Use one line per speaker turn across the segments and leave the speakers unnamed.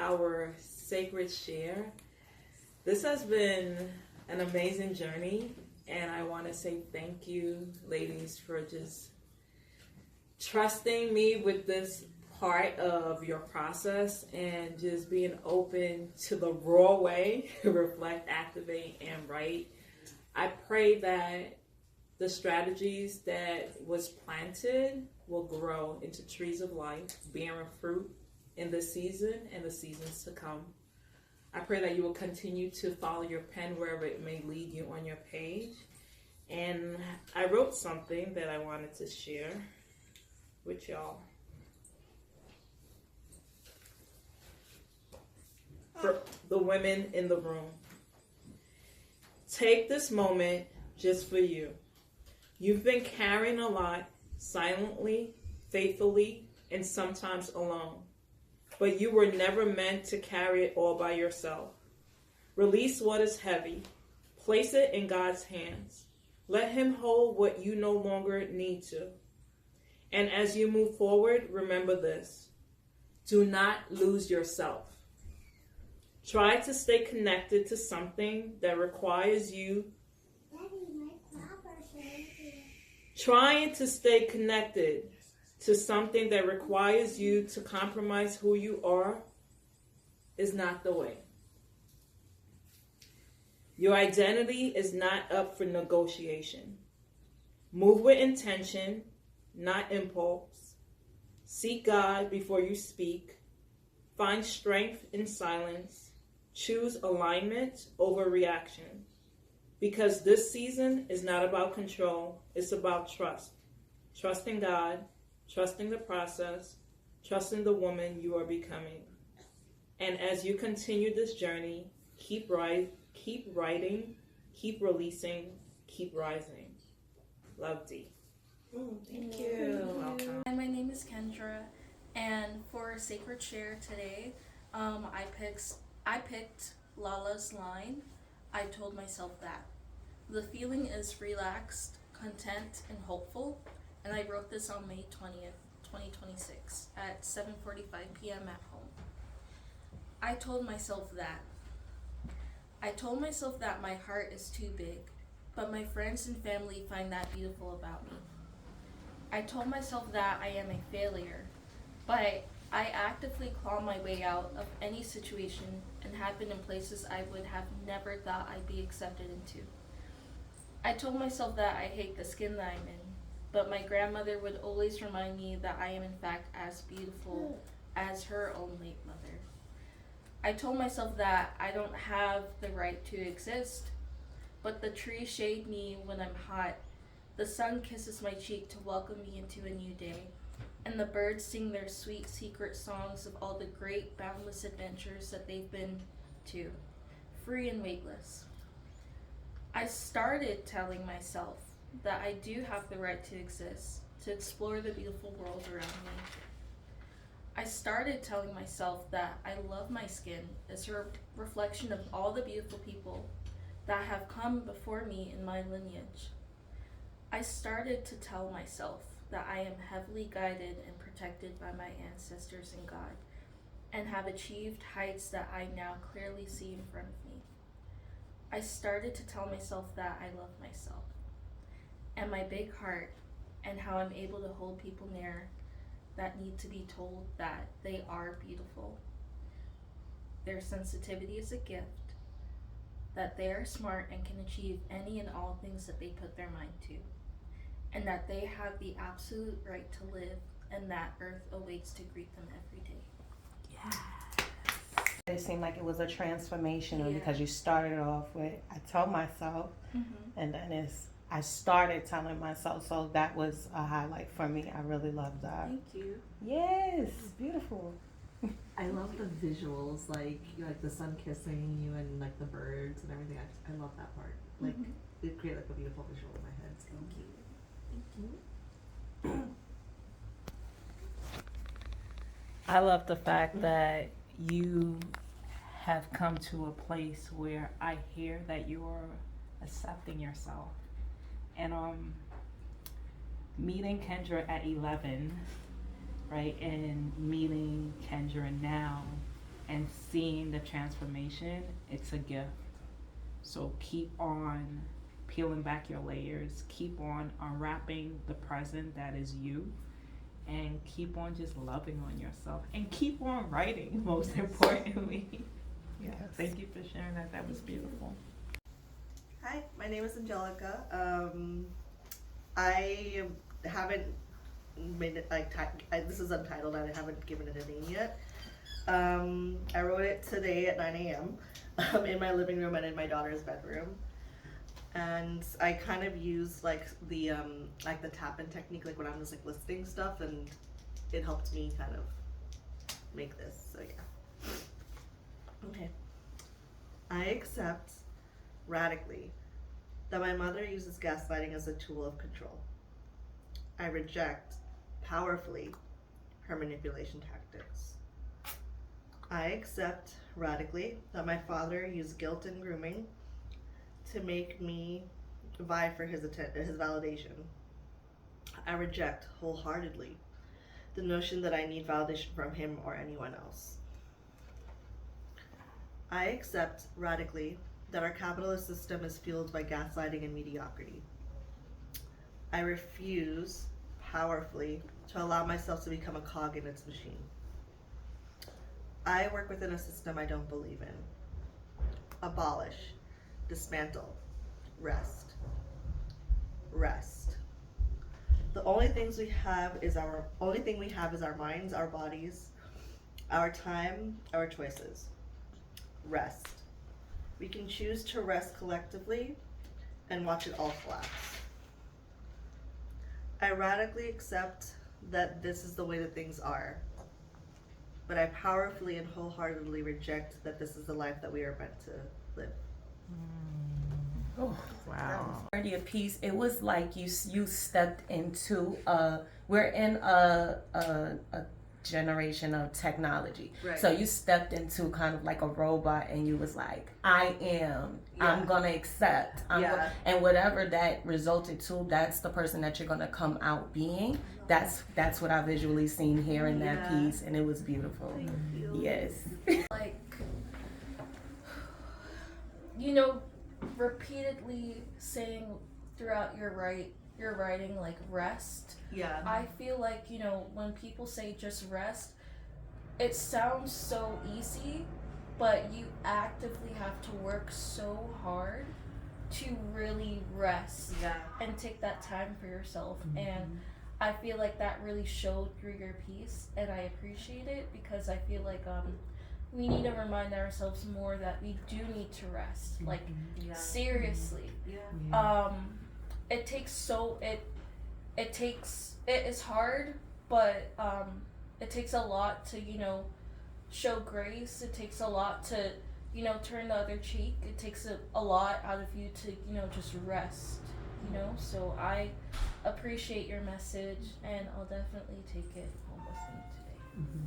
our sacred share. This has been an amazing journey, and I want to say thank you, ladies, for just trusting me with this part of your process and just being open to the raw way, reflect, activate, and write. I pray that the strategies that was planted will grow into trees of life, bearing fruit in this season and the seasons to come. I pray that you will continue to follow your pen wherever it may lead you on your page. And I wrote something that I wanted to share with y'all. For the women in the room, take this moment just for you. You've been carrying a lot silently, faithfully, and sometimes alone. But you were never meant to carry it all by yourself. Release what is heavy. Place it in God's hands. Let Him hold what you no longer need to. And as you move forward, remember this. Do not lose yourself. Try to stay connected to something that requires you. Trying to stay connected to something that requires you to compromise who you are is not the way. Your identity is not up for negotiation. Move with intention, not impulse. Seek God before you speak. Find strength in silence. Choose alignment over reaction. Because this season is not about control, it's about trust. Trusting God, trusting the process, trusting the woman you are becoming. And as you continue this journey, keep writing, keep releasing, keep rising. Love, D.
Thank you.
Welcome.
Hi, my name is Kendra, and for Sacred Share today, I picked Lala's line, I told myself that. The feeling is relaxed, content, and hopeful, and I wrote this on May 20th, 2026 at 7:45 p.m. at home. I told myself that. I told myself that my heart is too big, but my friends and family find that beautiful about me. I told myself that I am a failure, but I actively claw my way out of any situation and have been in places I would have never thought I'd be accepted into. I told myself that I hate the skin that I'm in, but my grandmother would always remind me that I am in fact as beautiful as her own late mother. I told myself that I don't have the right to exist, but the trees shade me when I'm hot, the sun kisses my cheek to welcome me into a new day, and the birds sing their sweet secret songs of all the great boundless adventures that they've been to, free and weightless. I started telling myself that I do have the right to exist, to explore the beautiful world around me. I started telling myself that I love my skin as a reflection of all the beautiful people that have come before me in my lineage. I started to tell myself that I am heavily guided and protected by my ancestors in God and have achieved heights that I now clearly see in front of me. I started to tell myself that I love myself and my big heart and how I'm able to hold people near that need to be told that they are beautiful. Their sensitivity is a gift, that they are smart and can achieve any and all things that they put their mind to, and that they have the absolute right to live, and that earth awaits to greet them every day.
Yeah.
It seemed like it was a transformation because you started off with, I told myself, and then I started telling myself, so that was a highlight for me. I really loved that.
Thank you.
Yes, beautiful.
I love the visuals, like the sun kissing you and like the birds and everything. I love that part. Like it created like a beautiful visual in my head. So. Thank you.
I love the fact that you have come to a place where I hear that you're accepting yourself. And meeting Kendra at 11, right, and meeting Kendra now and
seeing the transformation, it's a gift. So keep on peeling back your layers, keep on unwrapping the present that is you, and keep on just loving on yourself, and keep on writing, most importantly. Yeah,
Yes.
thank you for sharing that. That was beautiful.
Hi, my name is Angelica. I haven't made it this is untitled. I haven't given it a name yet. I wrote it today at 9 a.m. In my living room and in my daughter's bedroom. And I kind of use like the tap-in technique, like when I'm just like listing stuff, and it helped me kind of make this. So yeah. Okay. I accept radically that my mother uses gaslighting as a tool of control. I reject powerfully her manipulation tactics. I accept radically that my father used guilt and grooming to make me vie for his validation. I reject wholeheartedly the notion that I need validation from him or anyone else. I accept radically that our capitalist system is fueled by gaslighting and mediocrity. I refuse powerfully to allow myself to become a cog in its machine. I work within a system I don't believe in. Abolish, dismantle, rest. Rest. The only thing we have is our minds, our bodies, our time, our choices. Rest. We can choose to rest collectively and watch it all collapse. I radically accept that this is the way that things are, but I powerfully and wholeheartedly reject that this is the life that we are meant to live.
Oh,
Wow.
Your piece, it was like you stepped into we're in a generation of technology.
Right.
So you stepped into kind of like a robot, and you was like, I am, I'm gonna accept, and whatever that resulted to, that's the person that you're gonna come out being. That's what I visually seen here in that piece, and it was beautiful.
Thank you.
Yes.
Like, repeatedly saying throughout your writing, like, rest.
Yeah.
I feel like, when people say just rest, it sounds so easy, but you actively have to work so hard to really rest and take that time for yourself. And I feel like that really showed through your piece, and I appreciate it, because I feel like we need to remind ourselves more that we do need to rest. Like, seriously. It is hard, but it takes a lot to, show grace. It takes a lot to, turn the other cheek. It takes a lot out of you to, just rest, So I appreciate your message, and I'll definitely take it home with me today.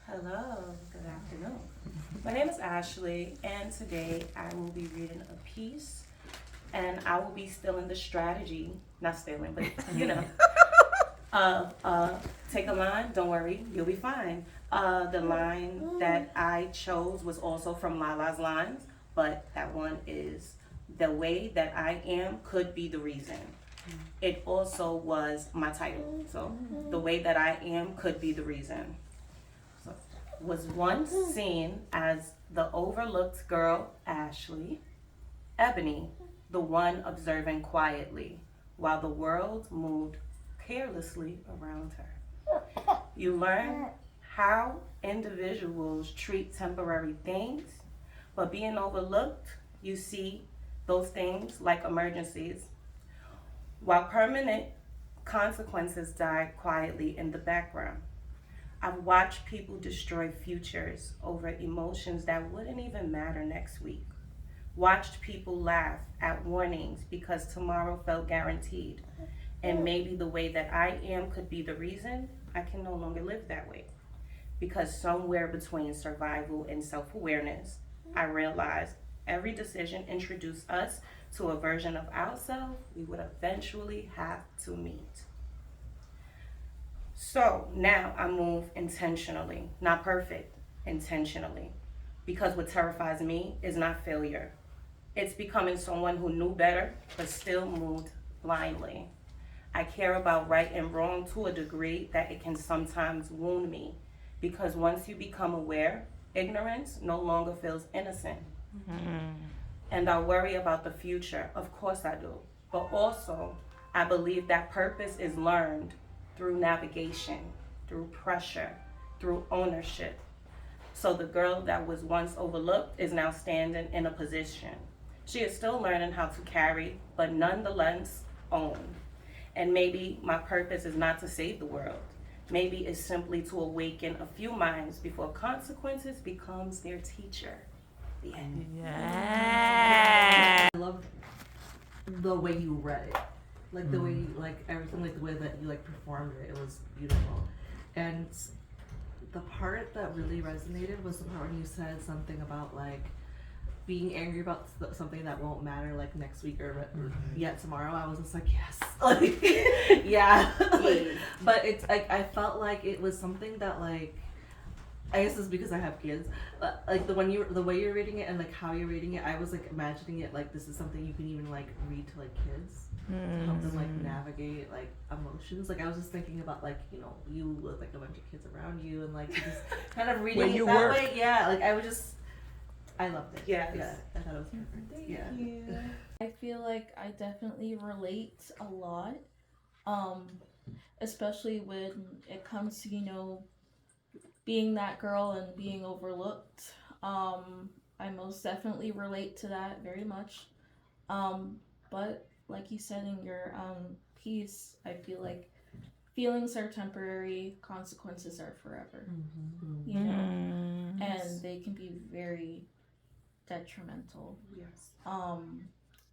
Hello, good afternoon. My name is Ashley, and today I will be reading a piece, and I will be stealing the strategy, not stealing, but take a line, don't worry, you'll be fine. The line that I chose was also from Lala's lines, but that one is, the way that I am could be the reason. It also was my title, so the way that I am could be the reason. Was once seen as the overlooked girl, Ashley, Ebony, the one observing quietly, while the world moved carelessly around her. You learn how individuals treat temporary things, but being overlooked, you see those things like emergencies, while permanent consequences die quietly in the background. I've watched people destroy futures over emotions that wouldn't even matter next week. Watched people laugh at warnings because tomorrow felt guaranteed. And maybe the way that I am could be the reason I can no longer live that way. Because somewhere between survival and self-awareness, I realized every decision introduced us to a version of ourselves we would eventually have to meet. So now I move intentionally, not perfect, intentionally. because what terrifies me is not failure. It's becoming someone who knew better but still moved blindly. I care about right and wrong to a degree that it can sometimes wound me, because once you become aware, ignorance no longer feels innocent. And I worry about the future, of course I do. But also, I believe that purpose is learned through navigation, through pressure, through ownership. So the girl that was once overlooked is now standing in a position. She is still learning how to carry, but nonetheless own. And maybe my purpose is not to save the world. Maybe it's simply to awaken a few minds before consequences becomes their teacher. The end.
Yeah. I love the way you read it. Like the way you, like everything, like the way that you like performed it. It was beautiful. And the part that really resonated was the part when you said something about like being angry about something that won't matter like next week or yet tomorrow. I was just like, yes, like yeah. Like, but it's like I felt like it was something that like, I guess it's because I have kids, but like the way you're reading it and like how you're reading it, I was like imagining it like this is something you can even like read to like kids to help them like navigate like emotions. Like I was just thinking about like, you know, you with like a bunch of kids around you and like just kind of reading it that way. Yeah, like I loved it.
Yes.
Yeah, I thought it was perfect.
Thank you. I feel like I definitely relate a lot, especially when it comes to, you know, being that girl and being overlooked. I most definitely relate to that very much. But like you said in your piece, I feel like feelings are temporary, consequences are forever. You know, and they can be very detrimental.
Yes.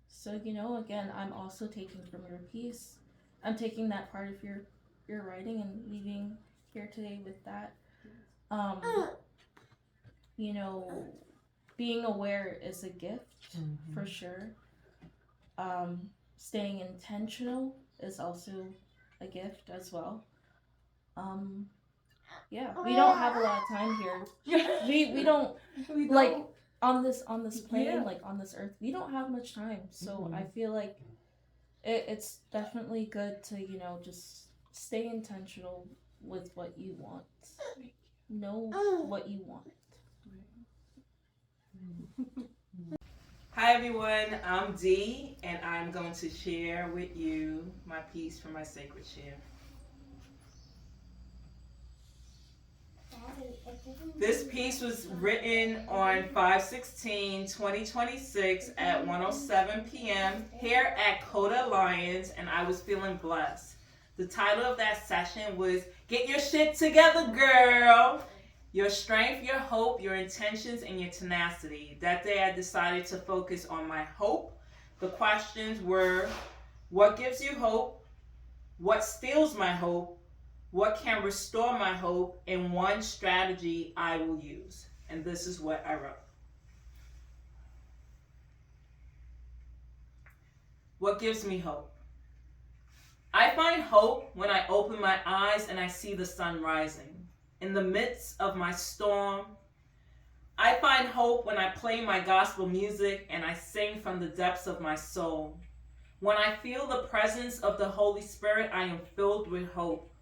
So you know, again, I'm also taking from your piece. I'm taking that part of your writing and leaving here today with that. You know, being aware is a gift for sure. Staying intentional is also a gift as well. Yeah, we don't have a lot of time here. We don't like on this plane, like on this earth, we don't have much time. So I feel like it's definitely good to, you know, just stay intentional with what you want. Know what you want.
Hi everyone, I'm Dee, and I'm going to share with you my piece from my sacred share. This piece was written on 5/16/2026 at 1:07 p.m. here at Coda Alliance, and I was feeling blessed. The title of that session was Get Your Shit Together, Girl! Your strength, your hope, your intentions, and your tenacity. That day I decided to focus on my hope. The questions were, what gives you hope? What steals my hope? What can restore my hope? And one strategy I will use. And this is what I wrote. What gives me hope? I find hope when I open my eyes and I see the sun rising. In the midst of my storm, I find hope when I play my gospel music and I sing from the depths of my soul. When I feel the presence of the Holy Spirit, I am filled with hope.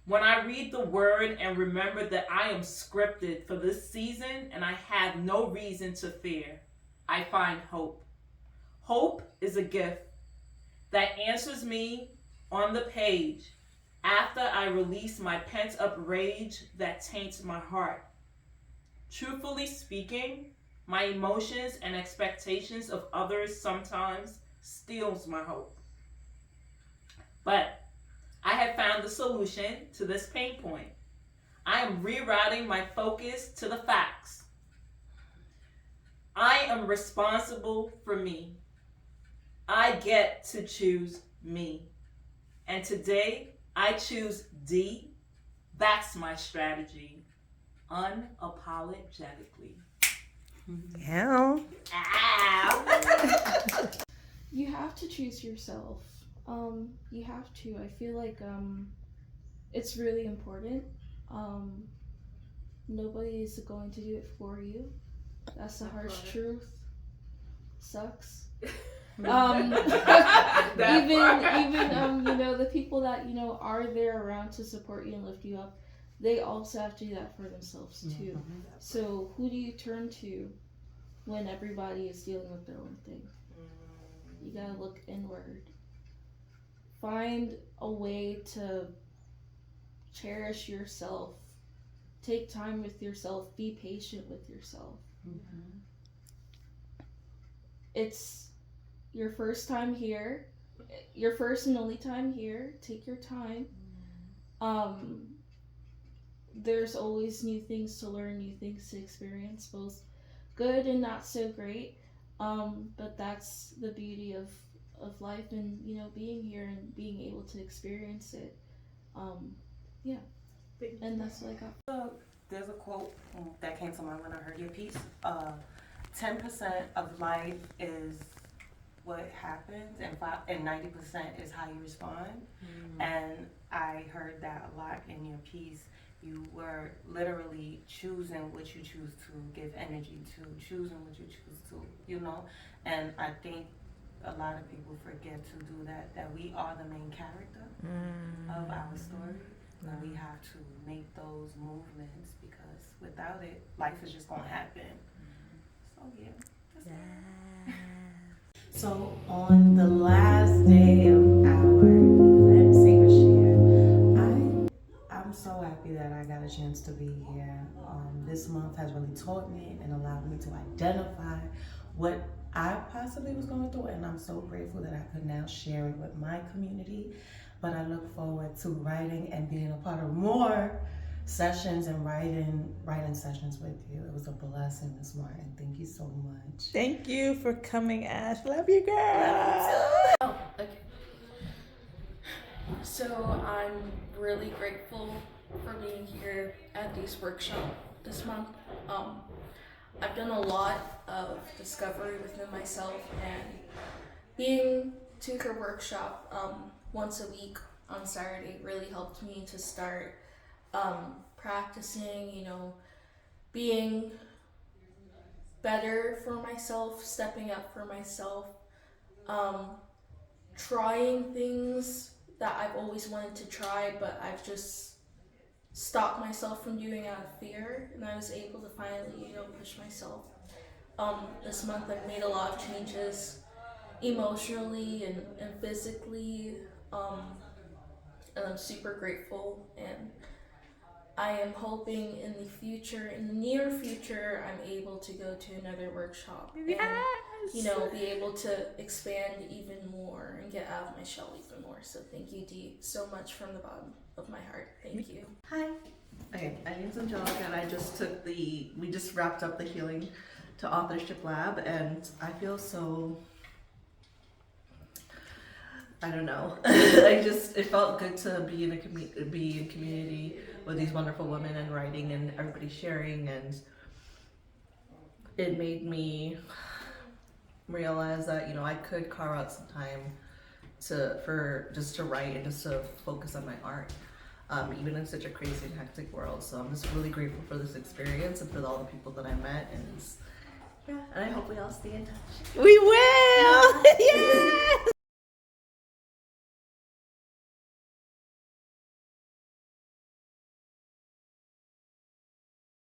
When I read the word and remember that I am scripted for this season and I have no reason to fear, I find hope. Hope is a gift that answers me on the page after I release my pent-up rage that taints my heart. Truthfully speaking, my emotions and expectations of others sometimes steals my hope. But I have found the solution to this pain point. I am rerouting my focus to the facts. I am responsible for me. I get to choose me. And today, I choose D. That's my strategy. Unapologetically.
Yeah.
Ow.
You have to choose yourself. You have to. I feel like it's really important. Nobody is going to do it for you. That's the harsh truth. Sucks.
That
even the people that are there around to support you and lift you up, they also have to do that for themselves too. So who do you turn to when everybody is dealing with their own thing? You gotta look inward. Find a way to cherish yourself. Take time with yourself. Be patient with yourself. It's your first time here, your first and only time here. Take your time. There's always new things to learn, new things to experience, both good and not so great. But that's the beauty of life, and being here and being able to experience it. And that's what I got.
There's a quote that came to mind when I heard your piece. 10% of life is what happens, and 90% is how you respond. And I heard that a lot in your piece. You were literally choosing what you choose to give energy to, choosing what you choose to, And I think a lot of people forget to do that we are the main character of our story. And we have to make those movements, because without it, life is just going to happen. So, yeah. So, on the last day of our event, Sacred Share, I'm so happy that I got a chance to be here. This month has really taught me and allowed me to identify what I possibly was going through, and I'm so grateful that I could now share it with my community. But I look forward to writing and being a part of more sessions and writing sessions with you. It was a blessing this morning. Thank you so much.
Thank you for coming, Ash. Love you, girl.
Oh, okay. So I'm really grateful for being here at these workshops this month. I've done a lot of discovery within myself, and being to her workshop once a week on Saturday really helped me to start practicing, being better for myself, stepping up for myself, trying things that I've always wanted to try, but I've just stopped myself from doing out of fear, and I was able to finally, push myself. This month I've made a lot of changes emotionally and physically, and I'm super grateful, and I am hoping in the near future, I'm able to go to another workshop and, be able to expand even more and get out of my shell even more. So thank you, Dee, so much from the bottom of my heart. Thank you.
Hi. Okay, my name's Angelica, and we just wrapped up the Healing to Authorship Lab, and I feel so, I don't know. It felt good to be in community with these wonderful women and writing and everybody sharing, and it made me realize that I could carve out some time to write and just to focus on my art, even in such a crazy and hectic world. So I'm just really grateful for this experience and for all the people that I met, and I hope we all stay in touch.
We will. Yay!